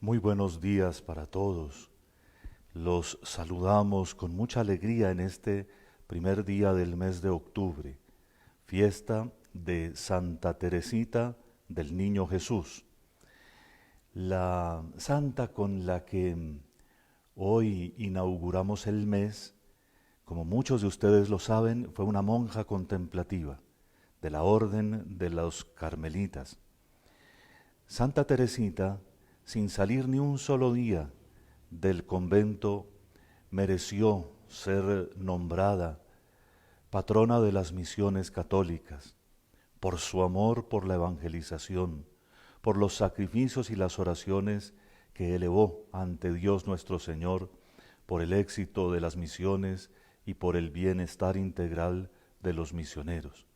Muy buenos días para todos. Los saludamos con mucha alegría en este primer día del mes de octubre, fiesta de Santa Teresita del Niño Jesús, la santa con la que hoy inauguramos el mes. Como muchos de ustedes lo saben, fue una monja contemplativa de la orden de los carmelitas. Santa Teresita, sin salir ni un solo día del convento, mereció ser nombrada patrona de las misiones católicas por su amor por la evangelización, por los sacrificios y las oraciones que elevó ante Dios nuestro Señor, por el éxito de las misiones y por el bienestar integral de los misioneros.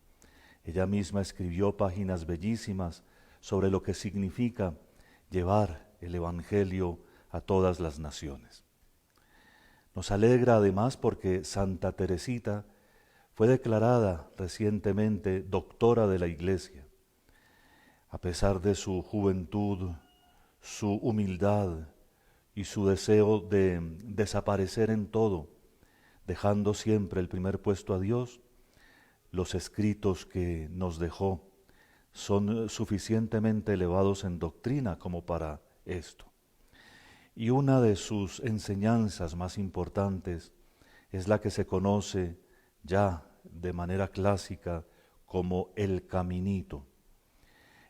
Ella misma escribió páginas bellísimas sobre lo que significa llevar el Evangelio a todas las naciones. Nos alegra además porque Santa Teresita fue declarada recientemente doctora de la Iglesia. A pesar de su juventud, su humildad y su deseo de desaparecer en todo, dejando siempre el primer puesto a Dios, los escritos que nos dejó son suficientemente elevados en doctrina como para esto. Y una de sus enseñanzas más importantes es la que se conoce ya de manera clásica como el caminito,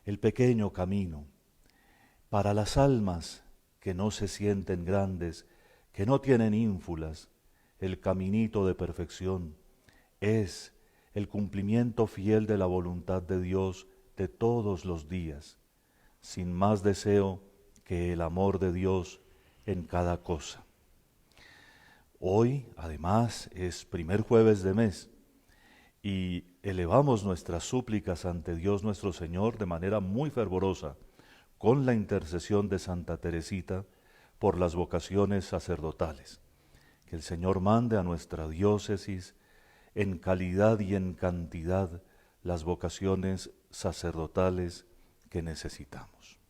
el pequeño camino. Para las almas que no se sienten grandes, que no tienen ínfulas, el caminito de perfección es el cumplimiento fiel de la voluntad de Dios de todos los días, sin más deseo que el amor de Dios en cada cosa. Hoy, además, es primer jueves de mes y elevamos nuestras súplicas ante Dios nuestro Señor de manera muy fervorosa, con la intercesión de Santa Teresita por las vocaciones sacerdotales. Que el Señor mande a nuestra diócesis en calidad y en cantidad las vocaciones sacerdotales que necesitamos.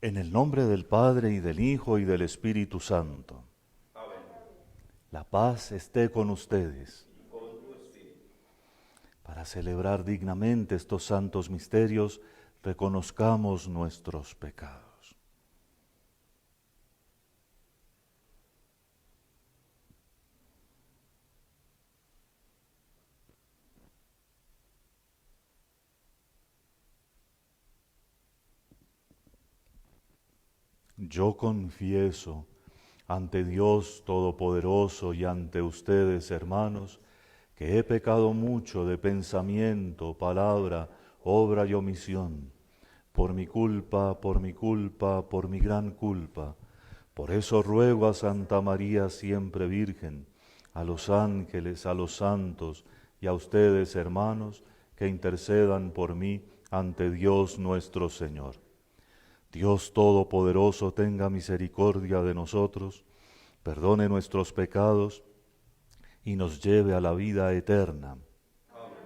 En el nombre del Padre y del Hijo y del Espíritu Santo. Amén. La paz esté con ustedes. Y con tu espíritu. Para celebrar dignamente estos santos misterios, reconozcamos nuestros pecados. Yo confieso ante Dios Todopoderoso y ante ustedes, hermanos, que he pecado mucho de pensamiento, palabra, obra y omisión, por mi culpa, por mi culpa, por mi gran culpa. Por eso ruego a Santa María siempre Virgen, a los ángeles, a los santos y a ustedes, hermanos, que intercedan por mí ante Dios nuestro Señor. Dios Todopoderoso tenga misericordia de nosotros, perdone nuestros pecados y nos lleve a la vida eterna. Amén.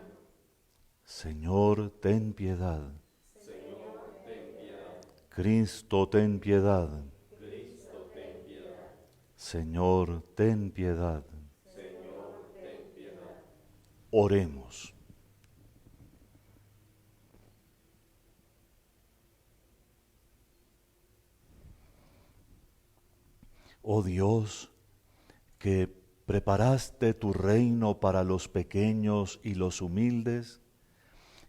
Señor, ten piedad. Señor, ten piedad. Cristo, ten piedad. Cristo, ten piedad. Señor, ten piedad. Señor, ten piedad. Oremos. Oh Dios, que preparaste tu reino para los pequeños y los humildes,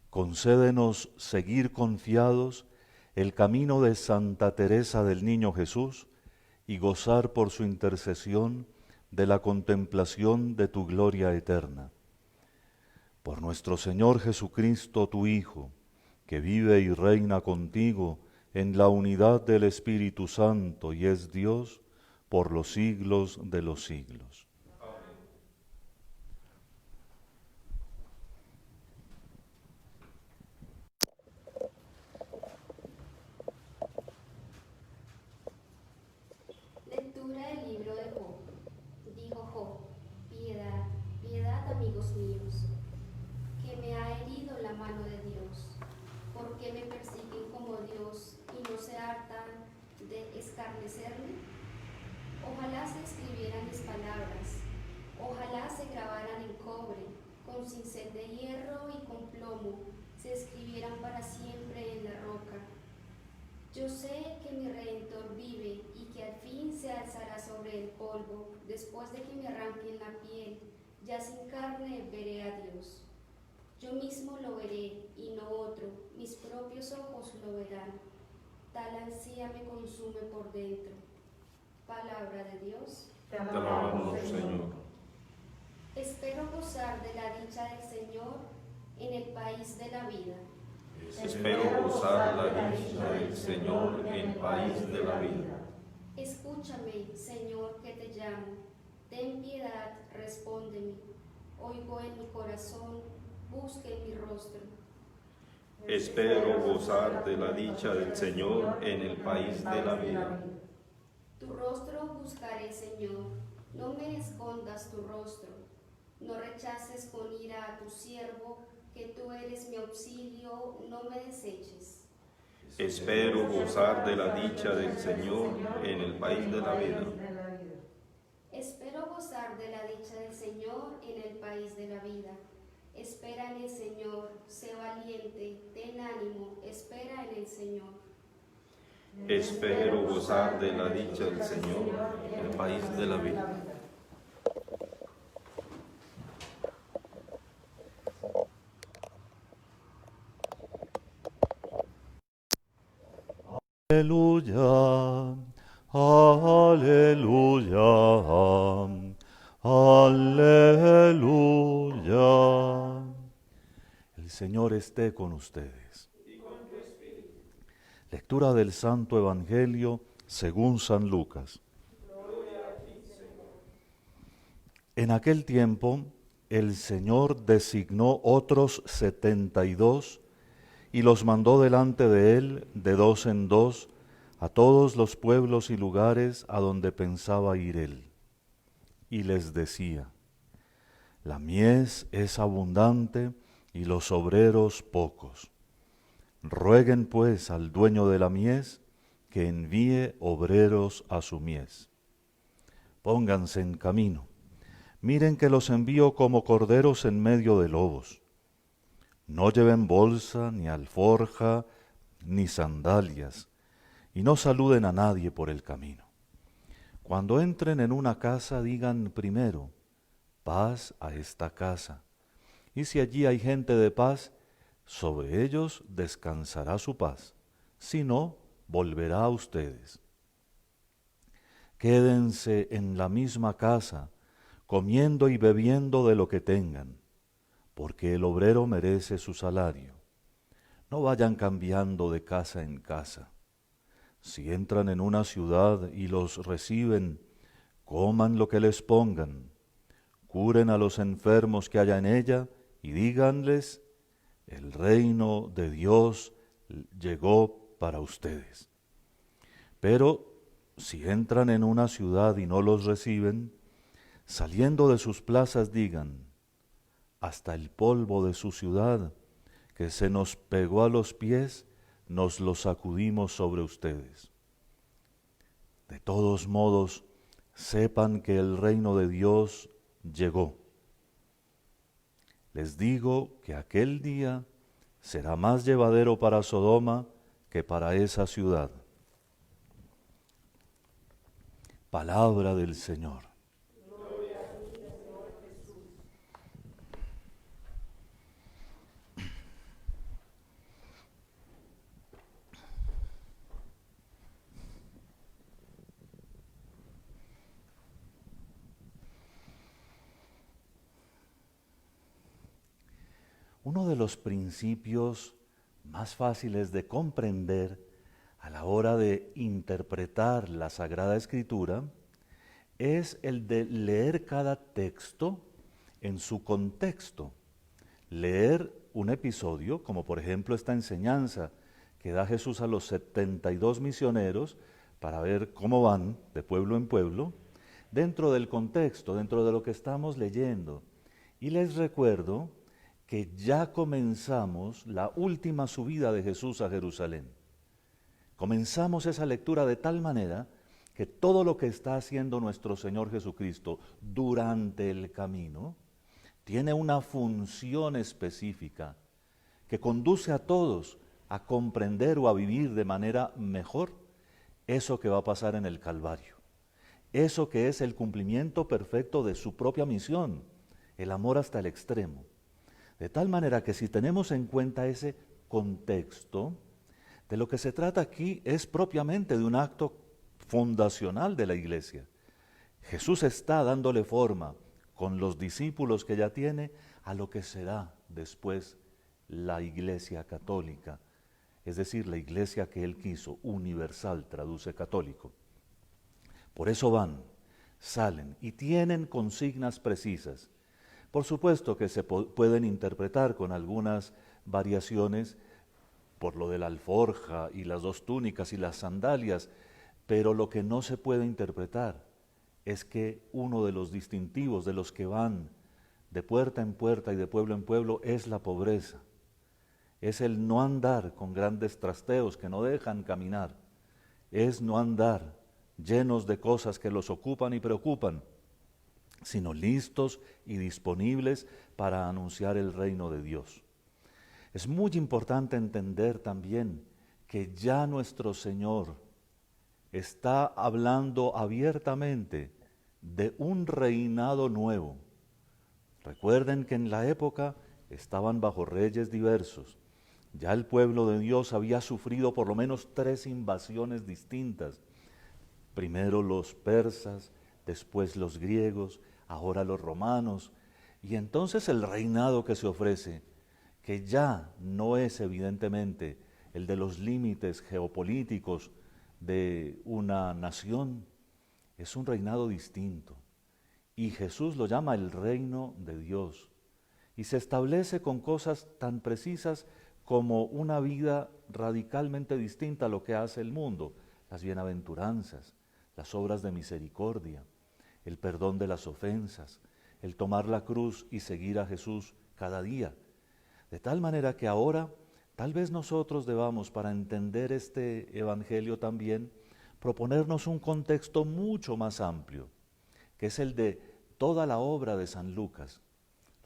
concédenos seguir confiados el camino de Santa Teresa del Niño Jesús y gozar por su intercesión de la contemplación de tu gloria eterna. Por nuestro Señor Jesucristo, tu Hijo, que vive y reina contigo en la unidad del Espíritu Santo y es Dios, por los siglos de los siglos. Lectura del libro de Job. Dijo Job: piedad, piedad, amigos míos, que me ha herido la mano de Dios. ¿Por qué me persiguen como Dios y no se hartan de escarnecerme? Ojalá se escribieran mis palabras, ojalá se grabaran en cobre, con cincel de hierro y con plomo, se escribieran para siempre en la roca. Yo sé que mi Redentor vive y que al fin se alzará sobre el polvo, después de que me arranquen la piel, ya sin carne veré a Dios. Yo mismo lo veré y no otro, mis propios ojos lo verán. Tal ansia me consume por dentro. Palabra de Dios. Te alabamos, Señor. Espero gozar de la dicha del Señor en el país de la vida. Espero gozar la dicha del Señor en el país de la vida. Escúchame, Señor, que te llamo. Ten piedad, respóndeme. Oigo en mi corazón, busque mi rostro. Espero gozar de la dicha del Señor en el país de la vida. Tu rostro buscaré, Señor. No me escondas tu rostro. No rechaces con ira a tu siervo, que tú eres mi auxilio, no me deseches. Espero gozar de la dicha del Señor en el país de la vida. Espero gozar de la dicha del Señor en el país de la vida. Espera en el Señor, sé valiente, ten ánimo, espera en el Señor. Espero gozar de la dicha del Señor en el país de la vida. Aleluya, aleluya, aleluya. El Señor esté con ustedes. Lectura del Santo Evangelio según San Lucas. En aquel tiempo, el Señor designó otros 72 y los mandó delante de él de dos en dos a todos los pueblos y lugares a donde pensaba ir él. Y les decía: la mies es abundante y los obreros pocos. Rueguen pues al dueño de la mies que envíe obreros a su mies. Pónganse en camino. Miren que los envío como corderos en medio de lobos. No lleven bolsa, ni alforja, ni sandalias, y no saluden a nadie por el camino. Cuando entren en una casa, digan primero: paz a esta casa. Y si allí hay gente de paz, sobre ellos descansará su paz. Si no, volverá a ustedes. Quédense en la misma casa, comiendo y bebiendo de lo que tengan, porque el obrero merece su salario. No vayan cambiando de casa en casa. Si entran en una ciudad y los reciben, coman lo que les pongan, curen a los enfermos que haya en ella y díganles: el reino de Dios llegó para ustedes. Pero si entran en una ciudad y no los reciben, saliendo de sus plazas digan: hasta el polvo de su ciudad, que se nos pegó a los pies, nos lo sacudimos sobre ustedes. De todos modos, sepan que el reino de Dios llegó. Les digo que aquel día será más llevadero para Sodoma que para esa ciudad. Palabra del Señor. Uno de los principios más fáciles de comprender a la hora de interpretar la Sagrada Escritura es el de leer cada texto en su contexto. Leer un episodio, como por ejemplo esta enseñanza que da Jesús a los 72 misioneros para ver cómo van de pueblo en pueblo, dentro del contexto, dentro de lo que estamos leyendo. Y les recuerdo que ya comenzamos la última subida de Jesús a Jerusalén. Comenzamos esa lectura de tal manera que todo lo que está haciendo nuestro Señor Jesucristo durante el camino tiene una función específica que conduce a todos a comprender o a vivir de manera mejor eso que va a pasar en el Calvario. Eso que es el cumplimiento perfecto de su propia misión, el amor hasta el extremo. De tal manera que si tenemos en cuenta ese contexto, de lo que se trata aquí es propiamente de un acto fundacional de la Iglesia. Jesús está dándole forma con los discípulos que ya tiene a lo que será después la Iglesia católica, es decir, la Iglesia que Él quiso, universal, traduce católico. Por eso van, salen y tienen consignas precisas. Por supuesto que se pueden interpretar con algunas variaciones por lo de la alforja y las 2 túnicas y las sandalias, pero lo que no se puede interpretar es que uno de los distintivos de los que van de puerta en puerta y de pueblo en pueblo es la pobreza. Es el no andar con grandes trasteos que no dejan caminar. Es no andar llenos de cosas que los ocupan y preocupan, sino listos y disponibles para anunciar el reino de Dios. Es muy importante entender también que ya nuestro Señor está hablando abiertamente de un reinado nuevo. Recuerden que en la época estaban bajo reyes diversos. Ya el pueblo de Dios había sufrido por lo menos 3 invasiones distintas. Primero los persas, después los griegos, ahora los romanos. Y entonces el reinado que se ofrece, que ya no es evidentemente el de los límites geopolíticos de una nación, es un reinado distinto. Y Jesús lo llama el reino de Dios. Y se establece con cosas tan precisas como una vida radicalmente distinta a lo que hace el mundo, las bienaventuranzas, las obras de misericordia, el perdón de las ofensas, el tomar la cruz y seguir a Jesús cada día. De tal manera que ahora, tal vez nosotros debamos, para entender este evangelio también, proponernos un contexto mucho más amplio, que es el de toda la obra de San Lucas.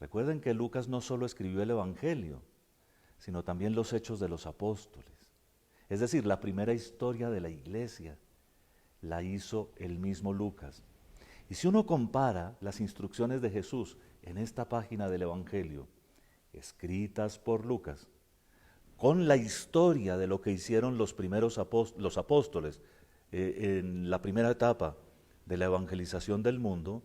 Recuerden que Lucas no solo escribió el evangelio, sino también los hechos de los apóstoles. Es decir, la primera historia de la iglesia la hizo el mismo Lucas. Y si uno compara las instrucciones de Jesús en esta página del evangelio, escritas por Lucas, con la historia de lo que hicieron los primeros los apóstoles en la primera etapa de la evangelización del mundo,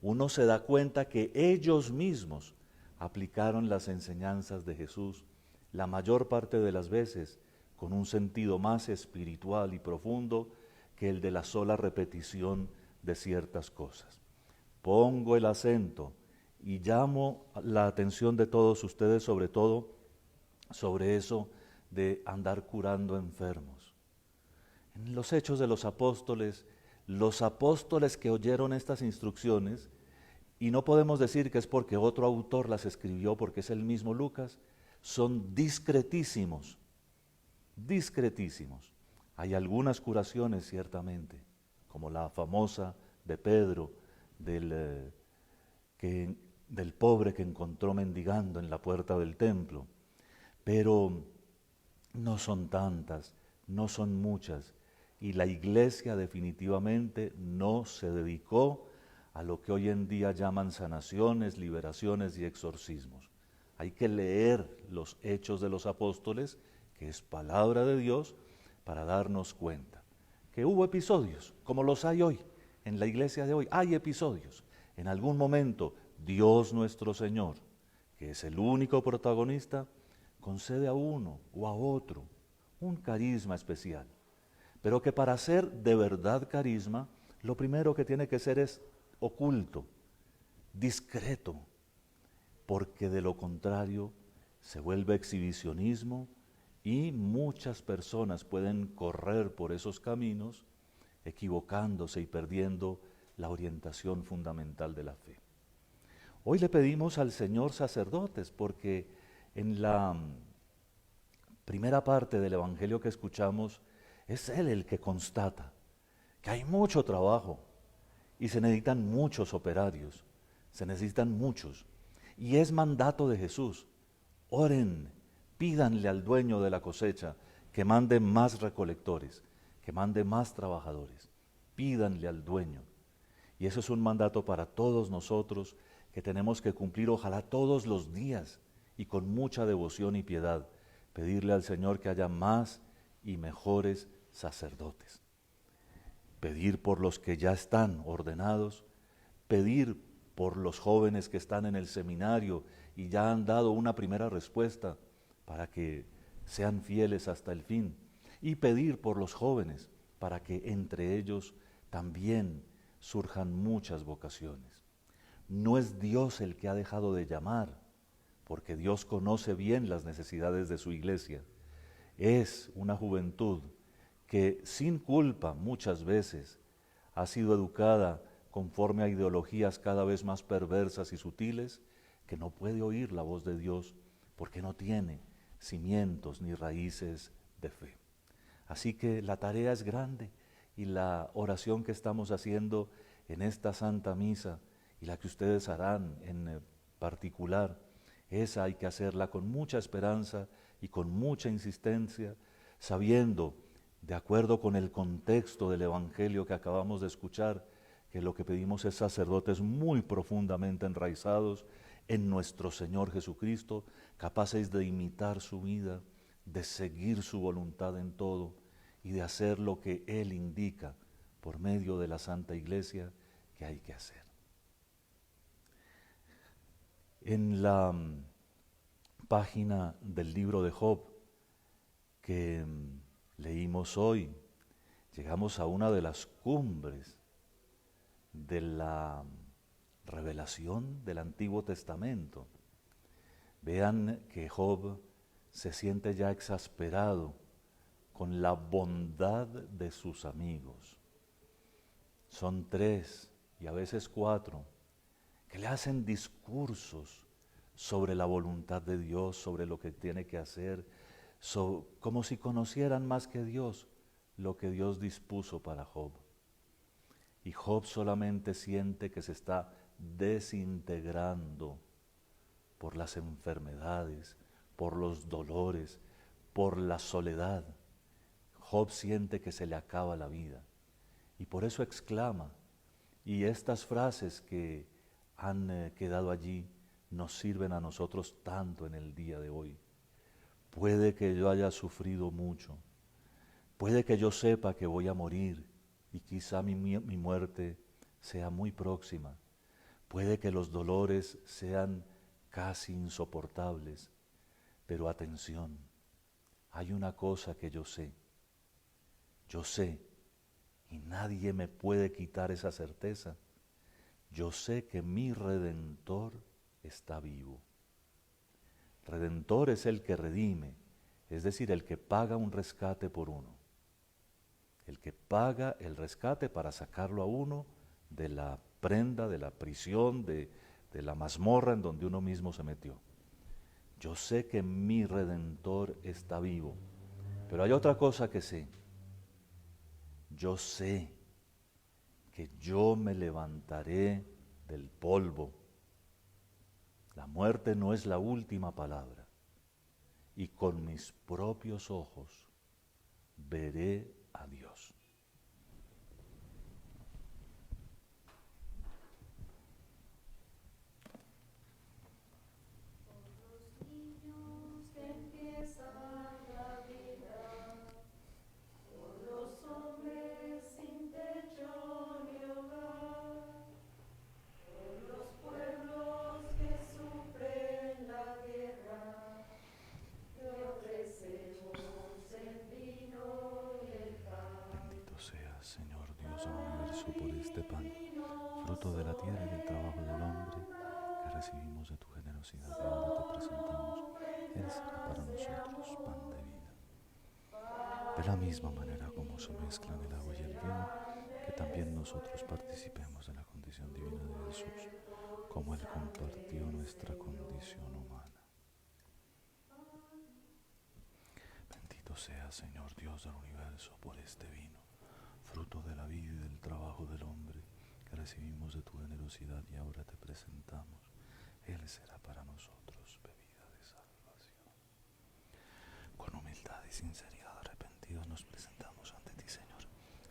uno se da cuenta que ellos mismos aplicaron las enseñanzas de Jesús la mayor parte de las veces con un sentido más espiritual y profundo que el de la sola repetición de ciertas cosas. Pongo el acento y llamo la atención de todos ustedes, sobre todo, sobre eso de andar curando enfermos. En los Hechos de los apóstoles que oyeron estas instrucciones, y no podemos decir que es porque otro autor las escribió, porque es el mismo Lucas, son discretísimos, discretísimos. Hay algunas curaciones ciertamente, como la famosa de Pedro, del pobre que encontró mendigando en la puerta del templo, pero no son tantas, no son muchas, y la iglesia definitivamente no se dedicó a lo que hoy en día llaman sanaciones, liberaciones y exorcismos. Hay que leer los Hechos de los Apóstoles, que es palabra de Dios, para darnos cuenta que hubo episodios, como los hay hoy, en la iglesia de hoy. Hay episodios. En algún momento, Dios nuestro Señor, que es el único protagonista, concede a uno o a otro un carisma especial, pero que para ser de verdad carisma, lo primero que tiene que ser es oculto, discreto, porque de lo contrario se vuelve exhibicionismo y muchas personas pueden correr por esos caminos equivocándose y perdiendo la orientación fundamental de la fe. Hoy le pedimos al Señor sacerdotes porque en la primera parte del Evangelio que escuchamos es Él el que constata que hay mucho trabajo y se necesitan muchos operarios, se necesitan muchos. Y es mandato de Jesús: oren, pídanle al dueño de la cosecha que mande más recolectores, que mande más trabajadores. Pídanle al dueño. Y eso es un mandato para todos nosotros que tenemos que cumplir, ojalá todos los días y con mucha devoción y piedad, pedirle al Señor que haya más y mejores sacerdotes. Pedir por los que ya están ordenados, pedir por los jóvenes que están en el seminario y ya han dado una primera respuesta para que sean fieles hasta el fin, y pedir por los jóvenes para que entre ellos también surjan muchas vocaciones. No es Dios el que ha dejado de llamar, porque Dios conoce bien las necesidades de su iglesia. Es una juventud que sin culpa muchas veces ha sido educada conforme a ideologías cada vez más perversas y sutiles, que no puede oír la voz de Dios porque no tiene cimientos ni raíces de fe. Así que la tarea es grande y la oración que estamos haciendo en esta Santa Misa y la que ustedes harán en particular, esa hay que hacerla con mucha esperanza y con mucha insistencia, sabiendo, de acuerdo con el contexto del Evangelio que acabamos de escuchar, que lo que pedimos es sacerdotes muy profundamente enraizados en nuestro Señor Jesucristo, capaces de imitar su vida, de seguir su voluntad en todo y de hacer lo que Él indica por medio de la Santa Iglesia que hay que hacer. En la página del libro de Job que leímos hoy, llegamos a una de las cumbres de la revelación del Antiguo Testamento. Vean que Job se siente ya exasperado con la bondad de sus amigos. Son 3 y a veces 4 que le hacen discursos sobre la voluntad de Dios, sobre lo que tiene que hacer, como si conocieran más que Dios lo que Dios dispuso para Job. Y Job solamente siente que se está desintegrando por las enfermedades, por los dolores, por la soledad. Job siente que se le acaba la vida y por eso exclama. Y estas frases que han quedado allí nos sirven a nosotros tanto en el día de hoy. Puede que yo haya sufrido mucho, puede que yo sepa que voy a morir y quizá mi muerte sea muy próxima, puede que los dolores sean casi insoportables, pero atención, hay una cosa que yo sé, y nadie me puede quitar esa certeza, yo sé que mi Redentor está vivo. Redentor es el que redime, es decir, el que paga un rescate por uno, el que paga el rescate para sacarlo a uno de la prenda, de la prisión, de la mazmorra en donde uno mismo se metió. Yo sé que mi Redentor está vivo, pero hay otra cosa que sé. Yo sé que yo me levantaré del polvo. La muerte no es la última palabra. Y con mis propios ojos veré a Dios. universo por este pan, fruto de la tierra y del trabajo del hombre, que recibimos de tu generosidad y ahora te presentamos. Él será para nosotros pan de vida. De la misma manera como se mezclan el agua y el vino, que también nosotros participemos de la condición divina de Jesús, como Él compartió nuestra condición humana. Bendito sea, Señor Dios del universo, por este vino, fruto de la vida y del trabajo del hombre, que recibimos de tu generosidad y ahora te presentamos. Él será para nosotros bebida de salvación. Con humildad y sinceridad arrepentidos nos presentamos ante ti, Señor.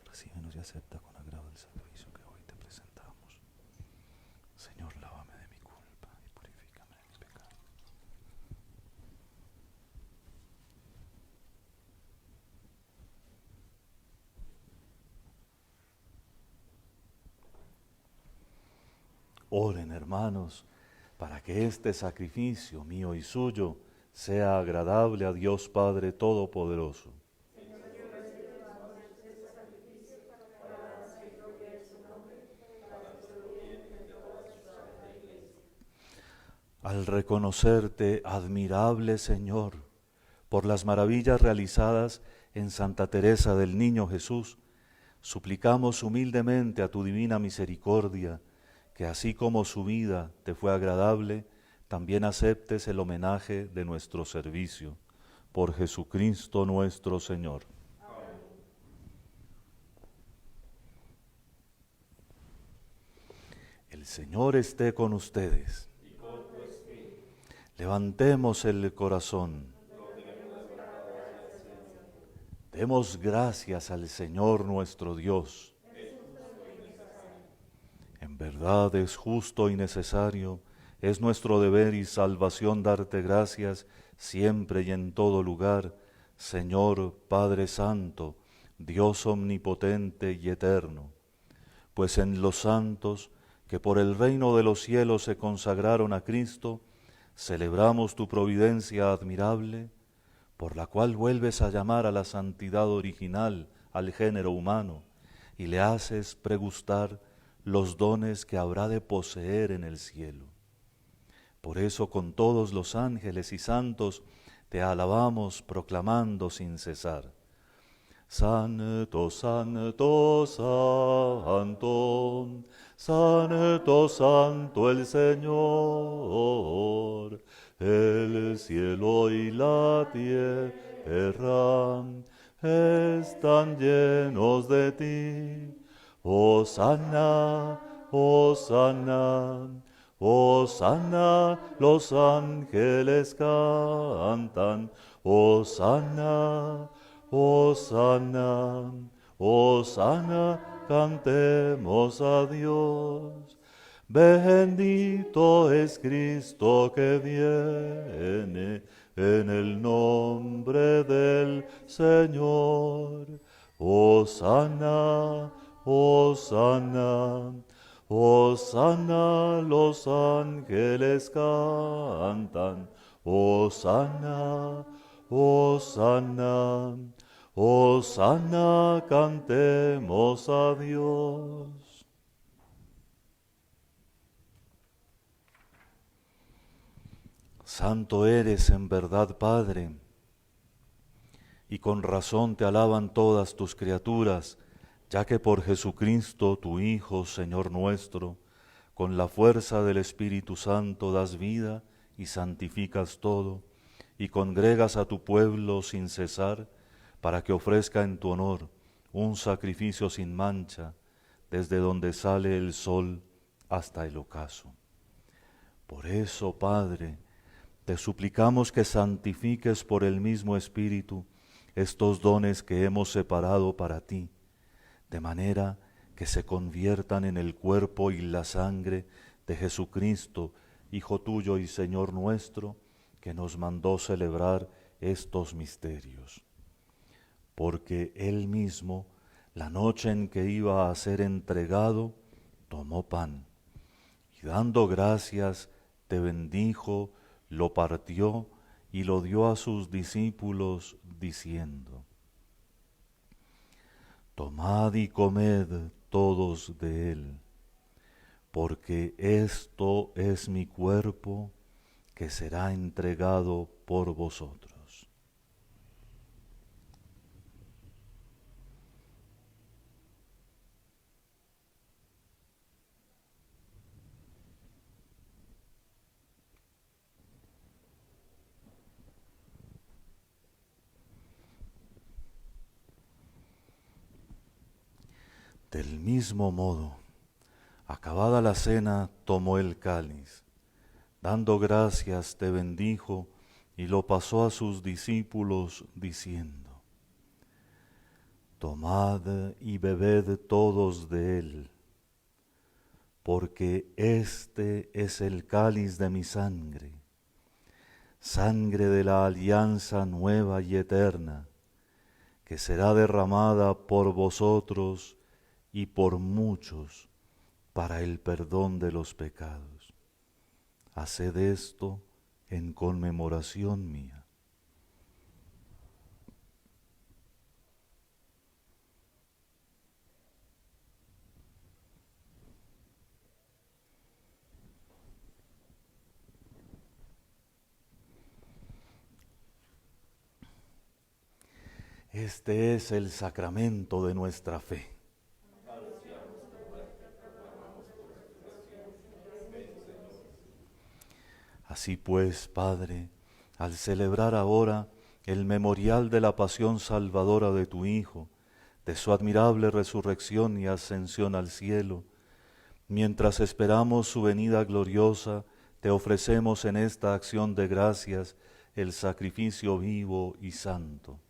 Recíbenos y acepta con agrado el sacrificio que hoy te presentamos. Señor, lávame de mi culpa y purifícame de mi pecado. Oren, hermanos, para que este sacrificio mío y suyo sea agradable a Dios Padre Todopoderoso. Al reconocerte, admirable Señor, por las maravillas realizadas en Santa Teresa del Niño Jesús, suplicamos humildemente a tu divina misericordia, que así como su vida te fue agradable, también aceptes el homenaje de nuestro servicio. Por Jesucristo nuestro Señor. Amén. El Señor esté con ustedes. Y con tu espíritu. Levantemos el corazón. Demos gracias al Señor nuestro Dios. En verdad es justo y necesario, es nuestro deber y salvación darte gracias siempre y en todo lugar, Señor Padre Santo, Dios omnipotente y eterno. Pues en los santos, que por el reino de los cielos se consagraron a Cristo, celebramos tu providencia admirable, por la cual vuelves a llamar a la santidad original al género humano y le haces pregustar los dones que habrá de poseer en el cielo. Por eso con todos los ángeles y santos te alabamos proclamando sin cesar. Santo, santo, santo, santo, santo el Señor, el cielo y la tierra están llenos de ti. Hosana, hosana, hosana, los ángeles cantan. Hosana, hosana, hosana, cantemos a Dios. Bendito es Cristo que viene en el nombre del Señor. Hosana, hosana, hosana, los ángeles cantan. Hosana, hosana, hosana, cantemos a Dios. Santo eres en verdad, Padre, y con razón te alaban todas tus criaturas, ya que por Jesucristo, tu Hijo, Señor nuestro, con la fuerza del Espíritu Santo das vida y santificas todo, y congregas a tu pueblo sin cesar, para que ofrezca en tu honor un sacrificio sin mancha, desde donde sale el sol hasta el ocaso. Por eso, Padre, te suplicamos que santifiques por el mismo Espíritu estos dones que hemos separado para ti, de manera que se conviertan en el cuerpo y la sangre de Jesucristo, Hijo tuyo y Señor nuestro, que nos mandó celebrar estos misterios. Porque Él mismo, la noche en que iba a ser entregado, tomó pan, y dando gracias, te bendijo, lo partió y lo dio a sus discípulos, diciendo: Tomad y comed todos de él, porque esto es mi cuerpo que será entregado por vosotros. Del mismo modo, acabada la cena, tomó el cáliz, dando gracias te bendijo y lo pasó a sus discípulos diciendo: Tomad y bebed todos de él, porque este es el cáliz de mi sangre, sangre de la alianza nueva y eterna, que será derramada por vosotros y por muchos para el perdón de los pecados. Haced esto en conmemoración mía. Este es el sacramento de nuestra fe. Así pues, Padre, al celebrar ahora el memorial de la pasión salvadora de tu Hijo, de su admirable resurrección y ascensión al cielo, mientras esperamos su venida gloriosa, te ofrecemos en esta acción de gracias el sacrificio vivo y santo.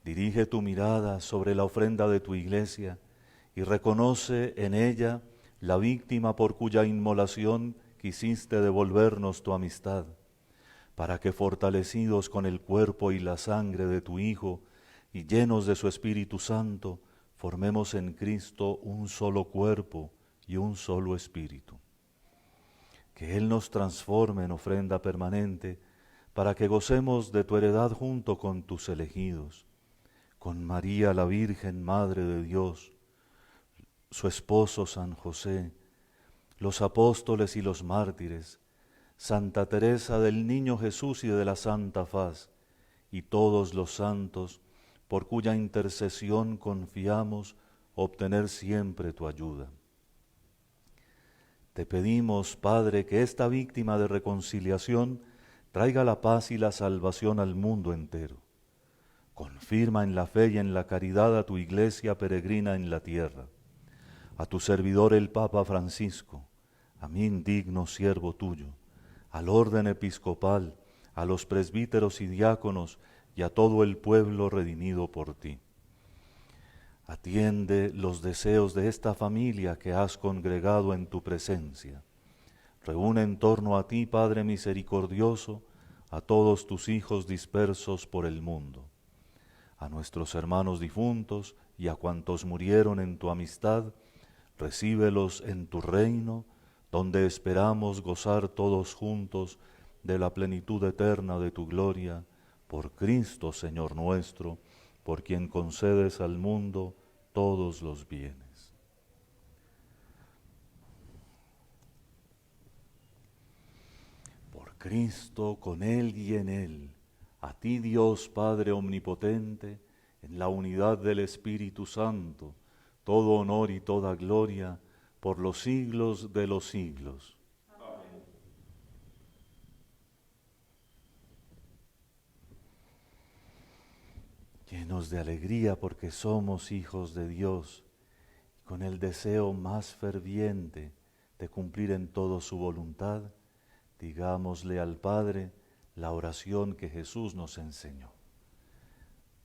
Dirige tu mirada sobre la ofrenda de tu iglesia y reconoce en ella la víctima por cuya inmolación quisiste devolvernos tu amistad, para que fortalecidos con el cuerpo y la sangre de tu Hijo y llenos de su Espíritu Santo, formemos en Cristo un solo cuerpo y un solo espíritu. Que Él nos transforme en ofrenda permanente, para que gocemos de tu heredad junto con tus elegidos, con María la Virgen, Madre de Dios, su esposo San José, los apóstoles y los mártires, Santa Teresa del Niño Jesús y de la Santa Faz, y todos los santos, por cuya intercesión confiamos obtener siempre tu ayuda. Te pedimos, Padre, que esta víctima de reconciliación traiga la paz y la salvación al mundo entero. Confirma en la fe y en la caridad a tu iglesia peregrina en la tierra, a tu servidor el Papa Francisco, a mí indigno siervo tuyo, al orden episcopal, a los presbíteros y diáconos y a todo el pueblo redimido por ti. Atiende los deseos de esta familia que has congregado en tu presencia. Reúne en torno a ti, Padre misericordioso, a todos tus hijos dispersos por el mundo, a nuestros hermanos difuntos y a cuantos murieron en tu amistad, recíbelos en tu reino, donde esperamos gozar todos juntos de la plenitud eterna de tu gloria, por Cristo Señor nuestro, por quien concedes al mundo todos los bienes. Por Cristo, con Él y en Él, a ti Dios Padre omnipotente, en la unidad del Espíritu Santo, todo honor y toda gloria, por los siglos de los siglos. Amén. Llenos de alegría porque somos hijos de Dios, con el deseo más ferviente de cumplir en todo su voluntad, digámosle al Padre la oración que Jesús nos enseñó.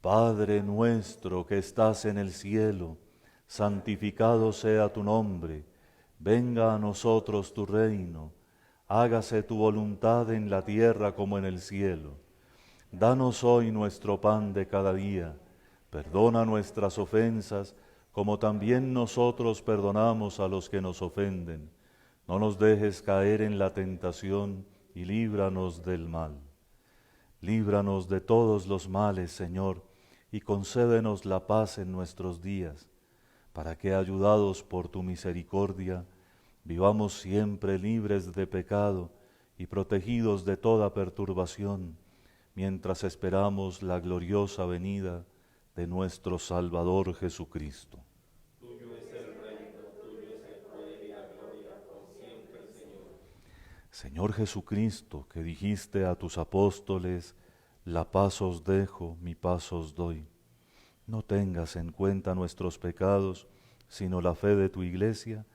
Padre nuestro que estás en el cielo, santificado sea tu nombre, venga a nosotros tu reino, hágase tu voluntad en la tierra como en el cielo. Danos hoy nuestro pan de cada día, perdona nuestras ofensas, como también nosotros perdonamos a los que nos ofenden. No nos dejes caer en la tentación y líbranos del mal. Líbranos de todos los males, Señor, y concédenos la paz en nuestros días, para que, ayudados por tu misericordia, vivamos siempre libres de pecado y protegidos de toda perturbación, mientras esperamos la gloriosa venida de nuestro Salvador Jesucristo. Tuyo es el reino, tuyo es el poder y la gloria por siempre, Señor. Señor Jesucristo, que dijiste a tus apóstoles, la paz os dejo, mi paz os doy. No tengas en cuenta nuestros pecados, sino la fe de tu Iglesia,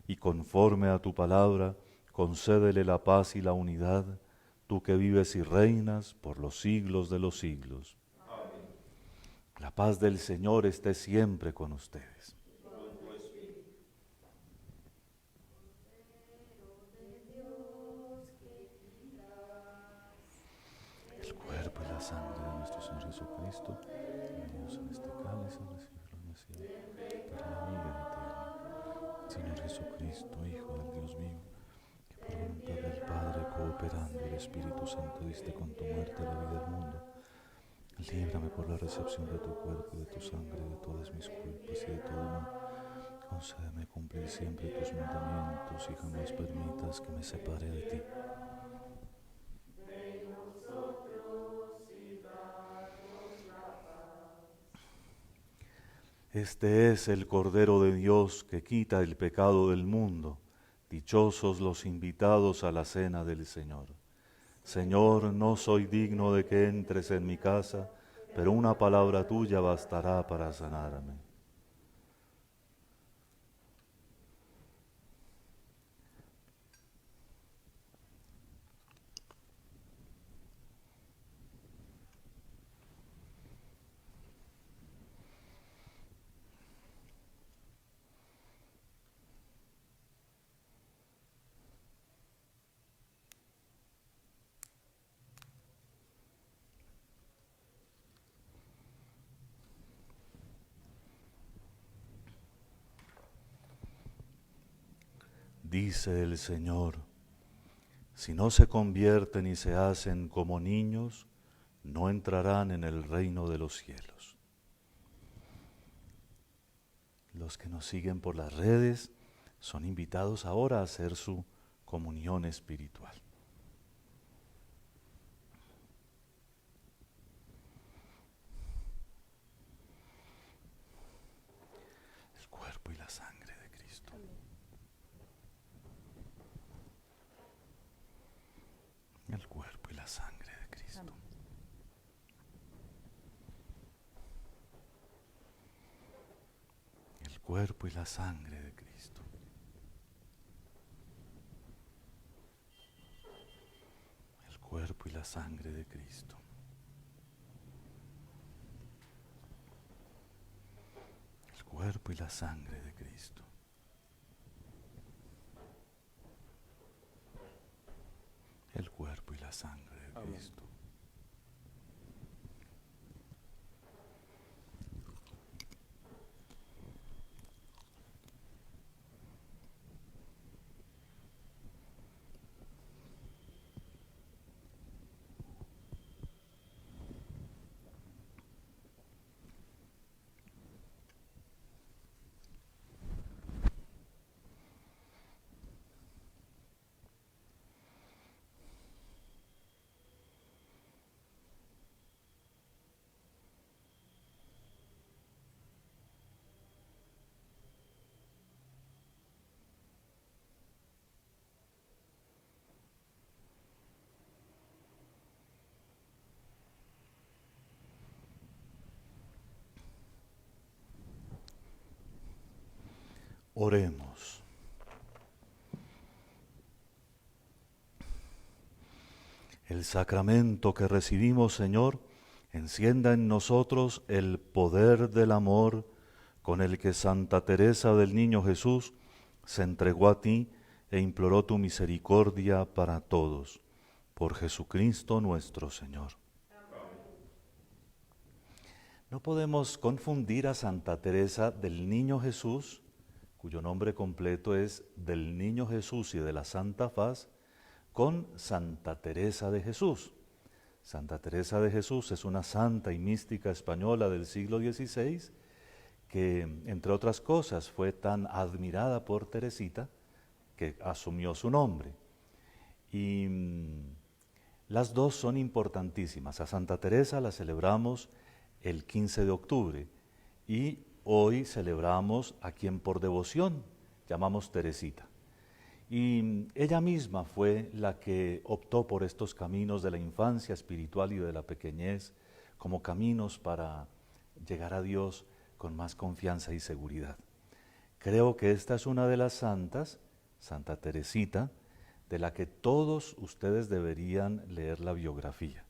y conforme a tu palabra, concédele la paz y la unidad, tú que vives y reinas por los siglos de los siglos. Amén. La paz del Señor esté siempre con ustedes. Con tu espíritu. El cuerpo y la sangre de nuestro Señor Jesucristo, unidos en este cáliz, recibirlo para la vida eterna. Señor Jesucristo, Hijo del Dios vivo, que por voluntad del Padre, cooperando el Espíritu Santo, diste con tu muerte la vida al mundo. Líbrame por la recepción de tu cuerpo y de tu sangre de todas mis culpas y de todo mal. Concédeme cumplir siempre tus mandamientos y jamás permitas que me separe de ti. Este es el Cordero de Dios que quita el pecado del mundo. Dichosos los invitados a la cena del Señor. Señor, no soy digno de que entres en mi casa, pero una palabra tuya bastará para sanarme. Dice el Señor, si no se convierten y se hacen como niños, no entrarán en el reino de los cielos. Los que nos siguen por las redes son invitados ahora a hacer su comunión espiritual. El cuerpo y la sangre de Cristo. El cuerpo y la sangre de Cristo. El cuerpo y la sangre de Cristo. El cuerpo y la sangre de Cristo. El cuerpo y la sangre de Cristo. El cuerpo y la sangre de Cristo. Oremos. El sacramento que recibimos, Señor, encienda en nosotros el poder del amor con el que Santa Teresa del Niño Jesús se entregó a ti e imploró tu misericordia para todos. Por Jesucristo nuestro Señor. No podemos confundir a Santa Teresa del Niño Jesús, cuyo nombre completo es del Niño Jesús y de la Santa Faz, con Santa Teresa de Jesús. Santa Teresa de Jesús es una santa y mística española del siglo XVI que entre otras cosas fue tan admirada por Teresita que asumió su nombre. Y las dos son importantísimas. A Santa Teresa la celebramos el 15 de octubre y hoy celebramos a quien por devoción llamamos Teresita. Y ella misma fue la que optó por estos caminos de la infancia espiritual y de la pequeñez como caminos para llegar a Dios con más confianza y seguridad. Creo que esta es una de las santas, Santa Teresita, de la que todos ustedes deberían leer la biografía.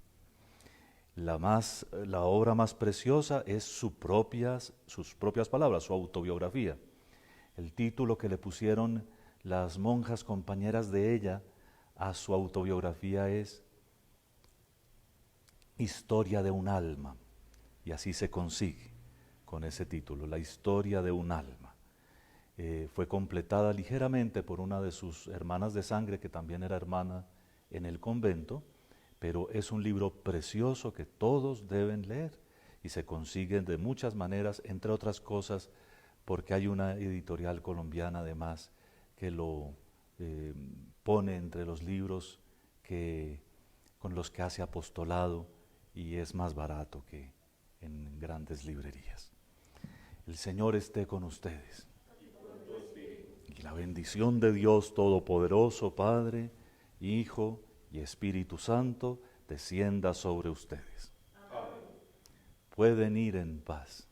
La obra más preciosa es sus propias palabras, su autobiografía. El título que le pusieron las monjas compañeras de ella a su autobiografía es Historia de un alma, y así se consigue con ese título, La historia de un alma. Fue completada ligeramente por una de sus hermanas de sangre, que también era hermana en el convento, pero es un libro precioso que todos deben leer y se consigue de muchas maneras, entre otras cosas, porque hay una editorial colombiana además que lo pone entre los libros con los que hace apostolado y es más barato que en grandes librerías. El Señor esté con ustedes. Y la bendición de Dios Todopoderoso, Padre, Hijo y Espíritu Santo, descienda sobre ustedes. Amén. Pueden ir en paz.